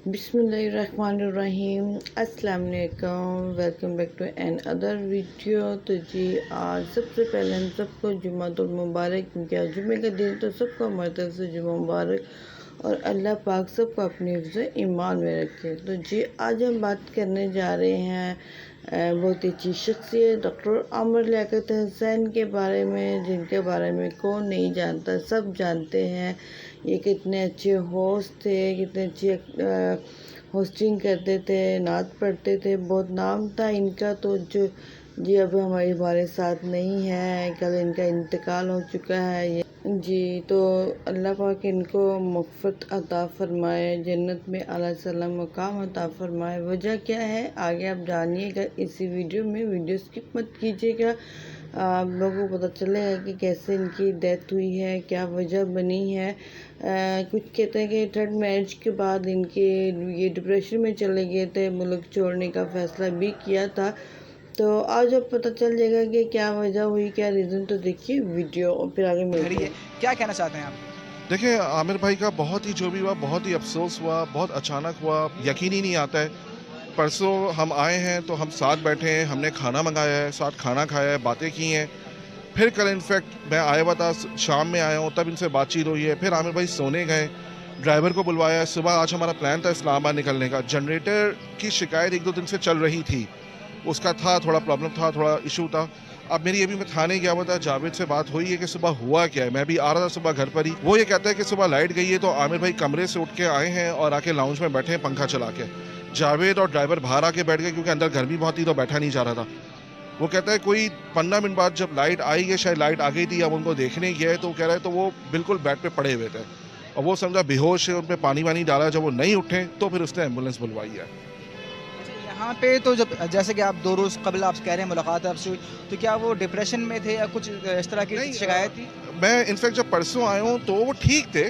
बिस्मिल्लाहिर्रहमानिर्रहीम अस्सलाम वालेकुम। Welcome back to another video. तो जी आज सबसे पहले हम सबको जुम्मतुल मुबारक, क्योंकि आज जुम्मे का दिन, तो सबको हमारी तरफ से जुम्मा मुबारक और अल्लाह पाक सबको अपनी हिफ्ज़ ईमान में रखे। तो जी आज हम बात करने जा रहे हैं बहुत ही अच्छी शख्सियत डॉक्टर आमिर लियाकत हुसैन के बारे में, जिनके बारे में कौन नहीं जानता, सब जानते हैं। ये कितने अच्छे होस्ट थे, कितने अच्छे होस्टिंग करते थे, नात पढ़ते थे, बहुत नाम था इनका। तो जो जी अब हमारे साथ नहीं है, कल इनका इंतकाल हो चुका है ये जी। तो अल्लाह पाक इनको मग़फ़िरत अता फ़रमाए, जन्नत में आला सलाम मकाम अता फ़रमाए। वजह क्या है आगे आप जानिएगा इसी वीडियो में, वीडियो स्किप मत कीजिएगा। आप लोगों को पता चलेगा कि कैसे इनकी डेथ हुई है, क्या वजह बनी है। कुछ कहते हैं कि थर्ड मैरिज के बाद इनके ये डिप्रेशन में चले गए थे, मुल्क छोड़ने का फ़ैसला भी किया था। तो आज अब पता चल जाएगा कि क्या वजह हुई, क्या रीज़न। तो देखिए वीडियो और फिर आगे मिलते हैं। क्या कहना चाहते हैं आप? देखिए, आमिर भाई का बहुत ही जो भी हुआ, बहुत ही अफ़सोस हुआ, बहुत अचानक हुआ, यकीन ही नहीं आता है। परसों हम आए हैं तो हम साथ बैठे हैं, हमने खाना मंगाया है, साथ खाना खाया है, बातें की हैं। फिर कल इनफैक्ट मैं आया हुआ था, शाम में आया हूँ, तब इनसे बातचीत हुई है। फिर आमिर भाई सोने गए, ड्राइवर को बुलवाया है। सुबह आज हमारा प्लान था इस्लामाबाद निकलने का। जनरेटर की शिकायत 1-2 दिन से चल रही थी, उसका था थोड़ा प्रॉब्लम था, थोड़ा इशू था। अब मेरी अभी मैं थाने गया हुआ था, जावेद से बात हुई है कि सुबह हुआ क्या है। मैं भी आ रहा था सुबह घर पर ही, वो ये कहता है कि सुबह लाइट गई है। तो आमिर भाई कमरे से उठ के आए हैं और आके लाउंज में बैठे हैं पंखा चला के। जावेद और ड्राइवर बाहर आके बैठ गए क्योंकि अंदर गर्मी बहुत थी तो बैठा नहीं जा रहा था। वो कहता है कोई 15 मिनट बाद जब लाइट आई है, शायद लाइट आ गई थी, अब उनको देखने गया है तो कह रहा है तो वो बिल्कुल बेड पे पड़े हुए थे और वो समझा बेहोश है। उन पर पानी वानी डाला, जब वो नहीं उठे तो फिर उसने एम्बुलेंस बुलवाई है। अच्छा, यहाँ पे तो जब जैसे कि आप 2 रोज़ कबल आप कह रहे हैं मुलाकात आपसे हुई, तो क्या वो डिप्रेशन में थे या कुछ इस तरह की नहीं, शिकायत थी? मैं इनफैक्ट जब परसों आया हूँ तो वो ठीक थे।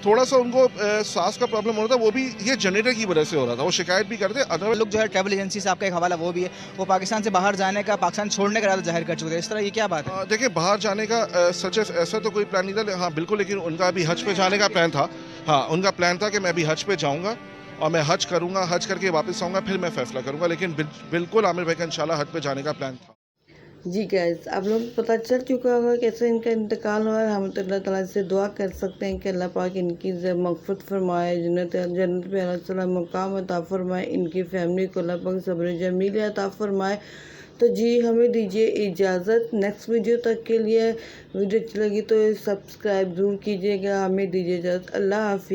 थोड़ा सा उनको सांस का प्रॉब्लम हो रहा था, वो भी ये जनरेटर की वजह से हो रहा था। वो शिकायत भी करते अदरवाइज। लोग जो है ट्रैवल एजेंसी से आपका एक हवाला वो भी है, वो पाकिस्तान से बाहर जाने का, पाकिस्तान छोड़ने का इरादा ज़ाहिर कर चुके थे। इस तरह ये क्या बात है? देखिए, बाहर जाने का सच ऐसा तो कोई प्लान नहीं था। हाँ बिल्कुल, लेकिन उनका अभी हज पे जाने का प्लान था। हाँ, उनका प्लान था कि मैं अभी हज पे जाऊँगा और मैं हज करूँगा, हज करके वापस आऊँगा, फिर मैं फैसला करूँगा। लेकिन बिल्कुल आमिर भाई का इंशाल्लाह हज पे जाने का प्लान था। जी गैस, आप लोग को पता चल चुका होगा कैसे इनका इंतकाल हुआ है। हम तो अल्लाह ताला से दुआ कर सकते हैं कि अल्लाह पाक इनकी मग़फ़िरत फरमाए, जन्नत में अल्लाह ताला मुकाम अता फ़रमाए, इनकी फैमिली को अल्लाह पाक सब्र जमील अता फ़रमाए। तो जी हमें दीजिए इजाज़त, नेक्स्ट वीडियो तक के लिए। वीडियो अच्छी लगी तो सब्सक्राइब ज़रूर कीजिएगा। हमें दीजिए इजाज़त, अल्लाह हाफ़िज़।